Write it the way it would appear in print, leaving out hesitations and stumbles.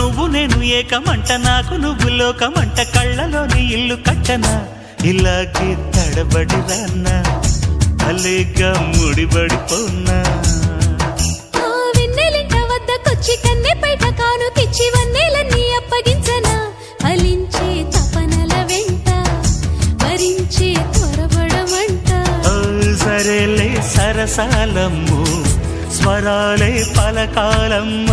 నువ్వు నేను ఏకమంట నాకు నువ్వు లోకమంట కళ్ళలోని ఇల్లు కట్టనా ఇలాగే తడబడి రాన్నా అలేగా ముడిబడిపోన్నా వెన్నెలింట వద్దకొచ్చి కన్నె పైట కానుకిచ్చి వన్నెలన్నీ అప్పగించనా ఫలించే తపనల వెంట భరించే త్వరపడమంట సరేలే సరసాలమ్ము స్వరాలే పలకాలమ్మ